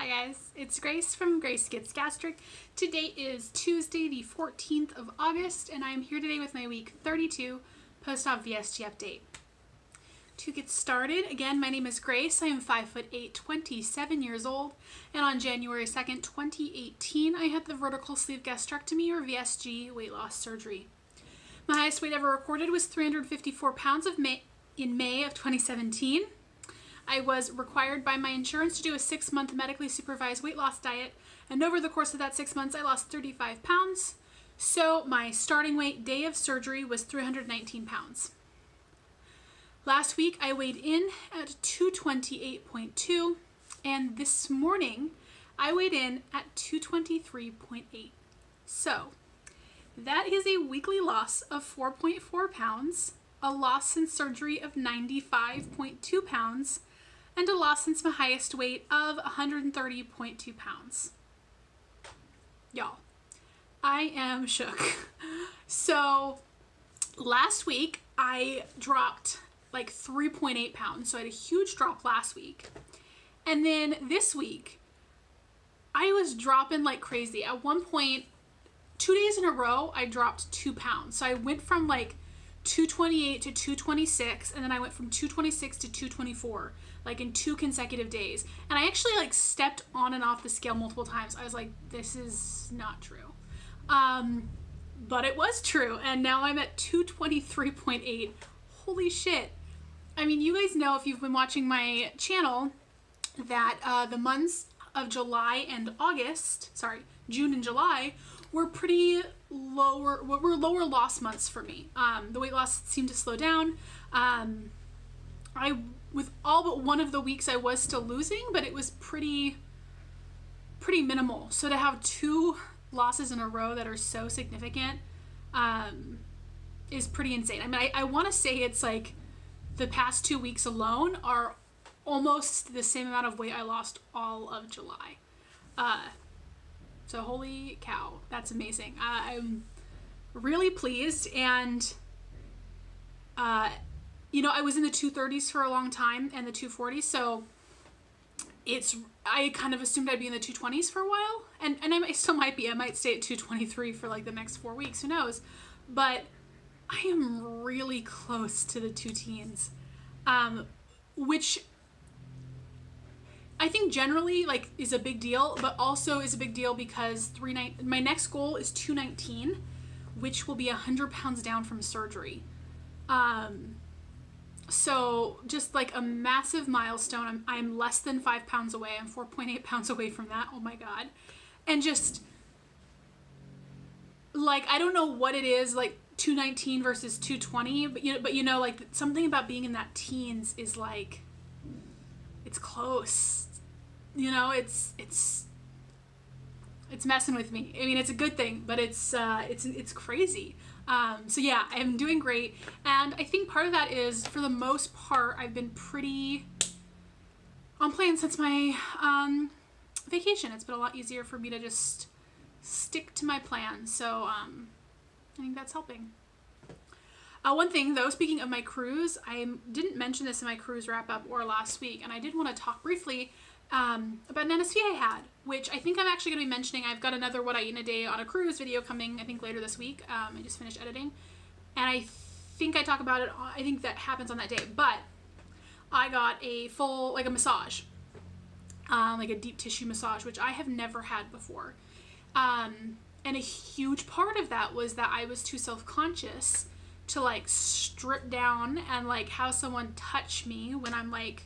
Hi guys, it's Grace from Grace Gets Gastric. Today is Tuesday the 14th of August and I'm here today with my week 32 post-op VSG update. To get started, again, my name is Grace. I am 5'8", 27 years old, and on January 2nd, 2018, I had the Vertical Sleeve Gastrectomy or VSG weight loss surgery. My highest weight ever recorded was 354 pounds in May of 2017. I was required by my insurance to do a 6-month medically supervised weight loss diet, and over the course of that 6 months, I lost 35 pounds. So my starting weight day of surgery was 319 pounds. Last week, I weighed in at 228.2, and this morning, I weighed in at 223.8. So that is a weekly loss of 4.4 pounds, a loss since surgery of 95.2 pounds, and a loss since my highest weight of 130.2 pounds. Y'all, I am shook. So last week I dropped like 3.8 pounds. So I had a huge drop last week. And then this week I was dropping like crazy. At one point, 2 days in a row, I dropped 2 pounds. So I went from like 228 to 226, and then I went from 226 to 224, like in 2 consecutive days. And I actually like stepped on and off the scale multiple times. I was like, this is not true. But it was true. And now I'm at 223.8. Holy shit. I mean, you guys know if you've been watching my channel that the months of July and August, sorry, June and July, were pretty lower loss months for me. The weight loss seemed to slow down. With all but one of the weeks I was still losing, but it was pretty minimal. So to have 2 losses in a row that are so significant is pretty insane. I mean, I want to say it's like the past 2 weeks alone are almost the same amount of weight I lost all of July. So holy cow, that's amazing. I'm really pleased, and you know, I was in the 230s for a long time and the 240s, so I kind of assumed I'd be in the 220s for a while, and I still might be. I might stay at 223 for like the next 4 weeks, who knows? But I am really close to the 2 teens, which I think generally like is a big deal, but also is a big deal because my next goal is 219, which will be 100 pounds down from surgery. So just like a massive milestone. I'm less than 5 pounds away. I'm 4.8 pounds away from that. Oh my God. And just like, I don't know what it is, like 219 versus 220, but you know, like something about being in that teens is like, it's close. You know, it's messing with me. I mean, it's a good thing, but it's crazy. So yeah, I'm doing great. And I think part of that is, for the most part, I've been pretty on plan since my vacation. It's been a lot easier for me to just stick to my plan. So I think that's helping. One thing though, speaking of my cruise, I didn't mention this in my cruise wrap up or last week, and I did want to talk briefly about an NSV I had, which I think I'm actually going to be mentioning. I've got another What I Eat in a Day on a cruise video coming, I think later this week. I just finished editing, and I think I talk about it, I think that happens on that day, but I got a full, like a massage, like a deep tissue massage, which I have never had before. And a huge part of that was that I was too self-conscious to like strip down and like have someone touch me when I'm like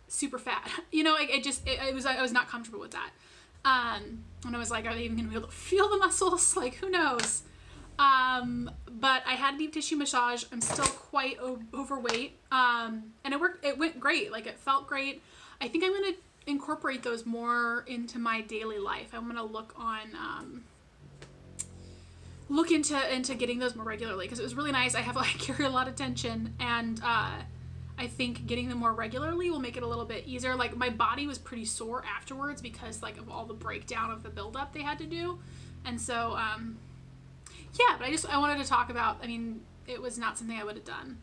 super fat. You know, like I was not comfortable with that. And I was like, are they even gonna be able to feel the muscles? Like, who knows? But I had a deep tissue massage. I'm still quite overweight. And it went great. Like, it felt great. I think I'm gonna incorporate those more into my daily life. I'm gonna look into getting those more regularly, because it was really nice. I carry a lot of tension, and I think getting them more regularly will make it a little bit easier. Like, my body was pretty sore afterwards because like of all the breakdown of the buildup they had to do. And so yeah, but I wanted to talk about, I mean, it was not something I would have done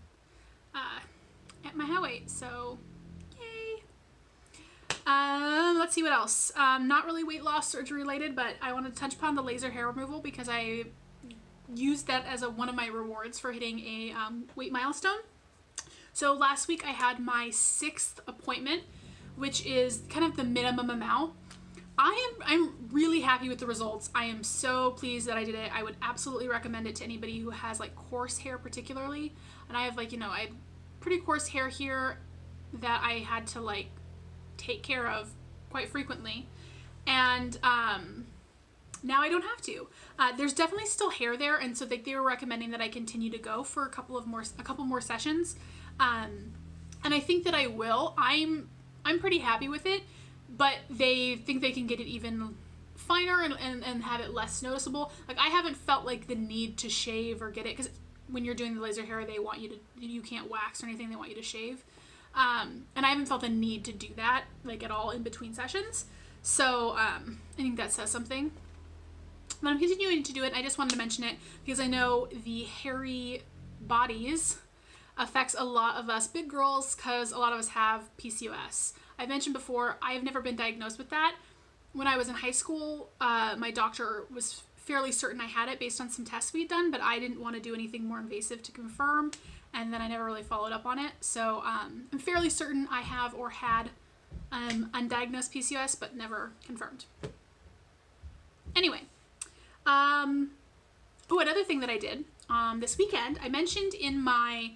at my high weight, so yay. Let's let's see what else. Not really weight loss surgery related, but I want to touch upon the laser hair removal because I used that as one of my rewards for hitting a weight milestone. So last week I had my 6th appointment, which is kind of the minimum amount. I'm really happy with the results. I am so pleased that I did it. I would absolutely recommend it to anybody who has like coarse hair particularly. And I have like, I have pretty coarse hair here that I had to like take care of quite frequently. And now I don't have to. There's definitely still hair there, and so they were recommending that I continue to go for a couple more sessions. And I think that I will. I'm pretty happy with it, but they think they can get it even finer and have it less noticeable. Like, I haven't felt like the need to shave or get it, because when you're doing the laser hair, they want you can't wax or anything, they want you to shave. And I haven't felt the need to do that, like, at all in between sessions. So, I think that says something. But I'm continuing to do it. I just wanted to mention it because I know the hairy bodies affects a lot of us big girls because a lot of us have PCOS. I mentioned before, I have never been diagnosed with that. When I was in high school, my doctor was fairly certain I had it based on some tests we'd done, but I didn't want to do anything more invasive to confirm, and then I never really followed up on it. So I'm fairly certain I have or had undiagnosed PCOS, but never confirmed. Anyway, another thing that I did this weekend, I mentioned in my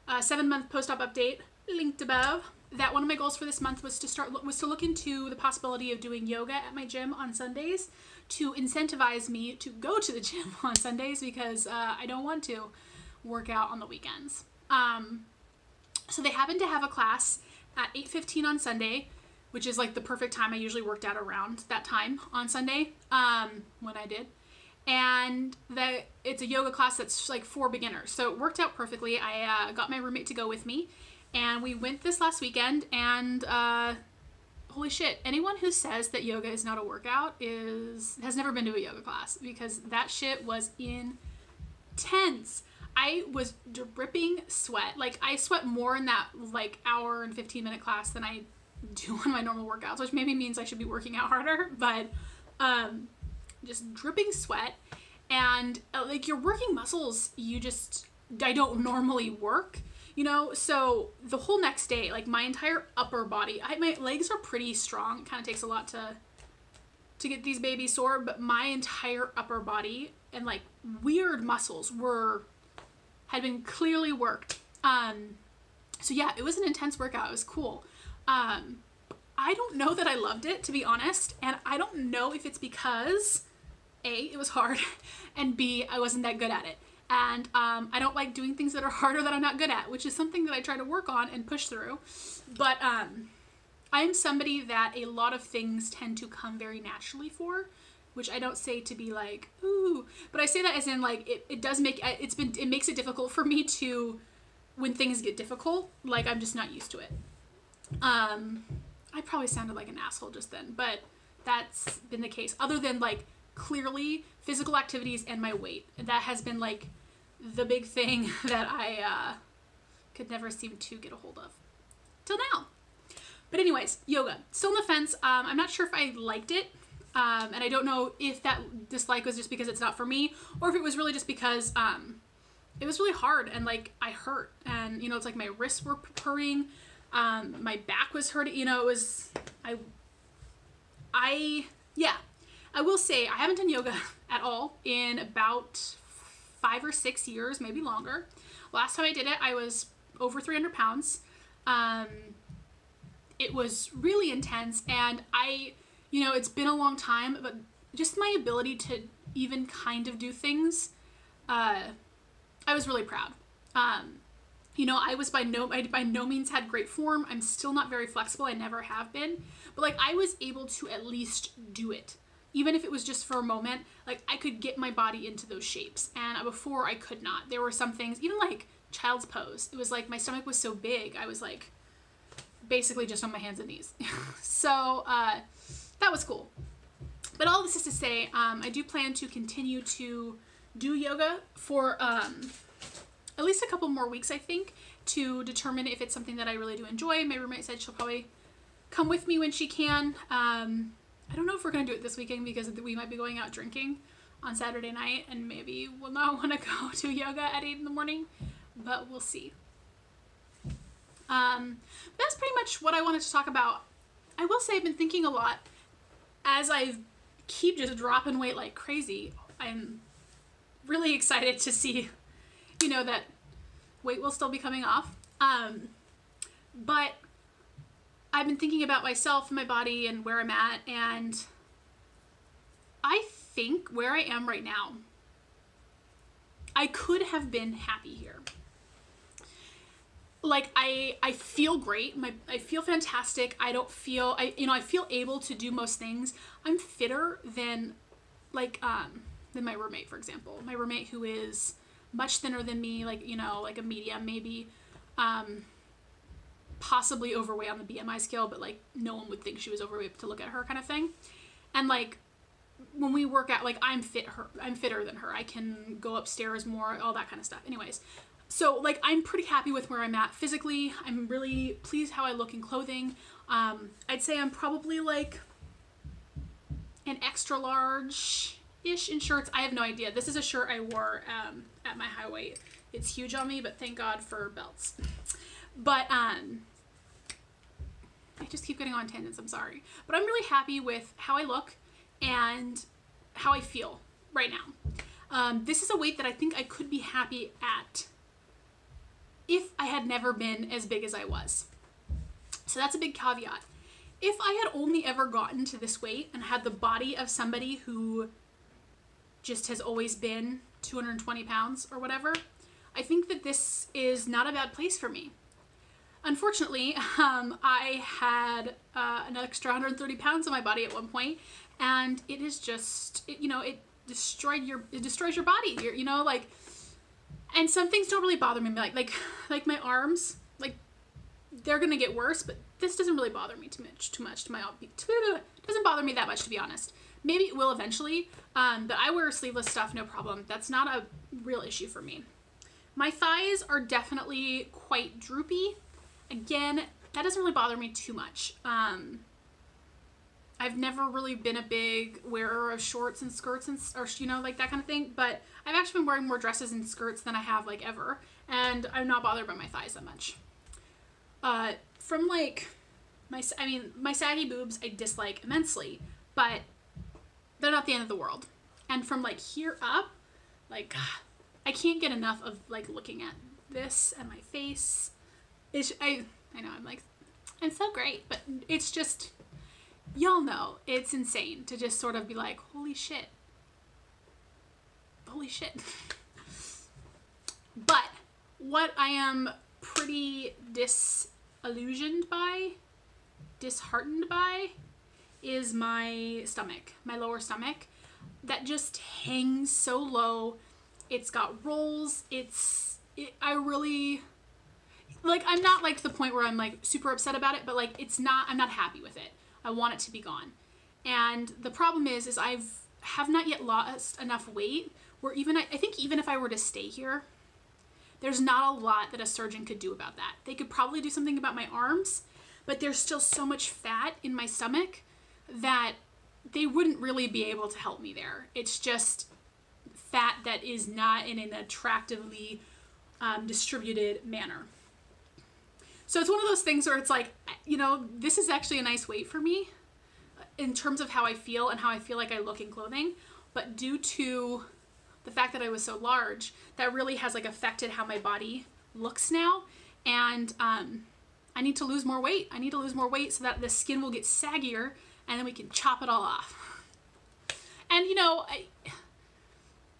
7-month post-op update, linked above, that one of my goals for this month was to look into the possibility of doing yoga at my gym on Sundays to incentivize me to go to the gym on Sundays, because I don't want to work out on the weekends. So they happened to have a class at 8:15 on Sunday, which is like the perfect time. I usually worked out around that time on Sunday when I did. And it's a yoga class that's like for beginners. So it worked out perfectly. I got my roommate to go with me, and we went this last weekend, and holy shit, anyone who says that yoga is not a workout has never been to a yoga class, because that shit was intense. I was dripping sweat. Like, I sweat more in that like hour and 15-minute class than I do on my normal workouts, which maybe means I should be working out harder, but just dripping sweat, and like, you're working muscles I don't normally work, so the whole next day, like, my entire upper body, my legs are pretty strong. It kind of takes a lot to get these babies sore, but my entire upper body and like weird muscles had been clearly worked. So yeah, it was an intense workout. It was cool. I don't know that I loved it, to be honest, and I don't know if it's because A, it was hard, and B, I wasn't that good at it. And I don't like doing things that are harder that I'm not good at, which is something that I try to work on and push through. But I am somebody that a lot of things tend to come very naturally for, which I don't say to be like, ooh, but I say that as in, like, it makes it difficult for me to, when things get difficult, like, I'm just not used to it. I probably sounded like an asshole just then, but that's been the case. Other than, like, clearly physical activities and my weight. That has been, like, the big thing that I could never seem to get a hold of. Till now. But anyways, yoga. Still on the fence. I'm not sure if I liked it. And I don't know if that dislike was just because it's not for me, or if it was really just because it was really hard and, like, I hurt. And, it's like my wrists were hurting. My back was hurting, it was, I will say I haven't done yoga at all in about 5 or 6 years, maybe longer. Last time I did it, I was over 300 pounds. It was really intense, and it's been a long time, but just my ability to even kind of do things, I was really proud. I was by no means had great form. I'm still not very flexible. I never have been. But, like, I was able to at least do it. Even if it was just for a moment, like, I could get my body into those shapes. And before, I could not. There were some things, even, like, child's pose. It was, like, my stomach was so big, I was, like, basically just on my hands and knees. So, that was cool. But all this is to say, I do plan to continue to do yoga for at least a couple more weeks, I think, to determine if it's something that I really do enjoy. My roommate said she'll probably come with me when she can. I don't know if we're going to do it this weekend because we might be going out drinking on Saturday night, and maybe we'll not want to go to yoga at 8 in the morning, but we'll see. That's pretty much what I wanted to talk about. I will say I've been thinking a lot as I keep just dropping weight like crazy. I'm really excited to see, you know, that weight will still be coming off. But I've been thinking about myself and my body and where I'm at, and I think where I am right now, I could have been happy here. Like, I feel great. I feel fantastic. I don't feel, I feel able to do most things. I'm fitter than, like, than my roommate, for example. My roommate, who is much thinner than me, like, you know, like a medium, maybe, possibly overweight on the BMI scale, but, like, no one would think she was overweight to look at her, kind of thing. And, like, when we work out, like, I'm fitter than her. I can go upstairs more, all that kind of stuff. Anyways. So, like, I'm pretty happy with where I'm at physically. I'm really pleased how I look in clothing. I'd say I'm probably, like, an extra large-ish in shirts. I have no idea. This is a shirt I wore at my high weight. It's huge on me, but thank God for belts. But, I just keep getting on tangents. I'm sorry. But I'm really happy with how I look and how I feel right now. This is a weight that I think I could be happy at if I had never been as big as I was. So that's a big caveat. If I had only ever gotten to this weight and had the body of somebody who just has always been 220 pounds or whatever, I think that this is not a bad place for me. Unfortunately, I had an extra 130 pounds on my body at one point, and it is just, it destroys your body. You know, like, and some things don't really bother me, like my arms, like, they're gonna get worse, but this doesn't really bother me too much. It doesn't bother me that much, to be honest. Maybe it will eventually, but I wear sleeveless stuff, no problem. That's not a real issue for me. My thighs are definitely quite droopy. Again, that doesn't really bother me too much. I've never really been a big wearer of shorts and skirts or, you know, like that kind of thing, but I've actually been wearing more dresses and skirts than I have, like, ever, and I'm not bothered by my thighs that much. From, like, my saggy boobs I dislike immensely, but they're not the end of the world. And from, like, here up, like, I can't get enough of, like, looking at this and my face. I know, I'm so great, but it's just, y'all know, it's insane to just sort of be like, holy shit. Holy shit. But what I am pretty disheartened by, is my stomach, my lower stomach, that just hangs so low. It's got rolls. I really, like, I'm not, like, to the point where I'm, like, super upset about it, but, like, I'm not happy with it. I want it to be gone. And the problem is I have not yet lost enough weight where I think even if I were to stay here, there's not a lot that a surgeon could do about that. They could probably do something about my arms, but there's still so much fat in my stomach that they wouldn't really be able to help me there. It's just fat that is not in an attractively distributed manner. So it's one of those things where it's like, you know, this is actually a nice weight for me in terms of how I feel and how I feel like I look in clothing, but due to the fact that I was so large, that really has, like, affected how my body looks now, and I need to lose more weight. I need to lose more weight so that the skin will get saggier, and then we can chop it all off. And, you know,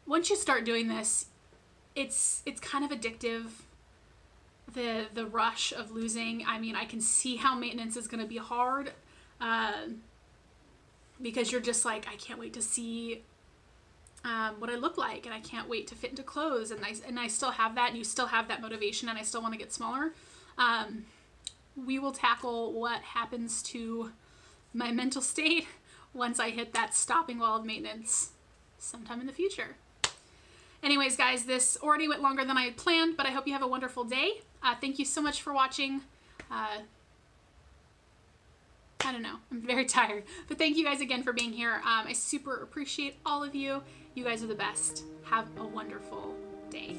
once you start doing this, it's kind of addictive. The rush of losing. I mean, I can see how maintenance is going to be hard, because you're just like, I can't wait to see what I look like, and I can't wait to fit into clothes, and I still have that, and you still have that motivation, and I still want to get smaller. We will tackle what happens to my mental state once I hit that stopping wall of maintenance sometime in the future. Anyways, guys, this already went longer than I had planned, but I hope you have a wonderful day. Thank you so much for watching. I don't know. I'm very tired. But thank you guys again for being here. I super appreciate all of you. You guys are the best. Have a wonderful day.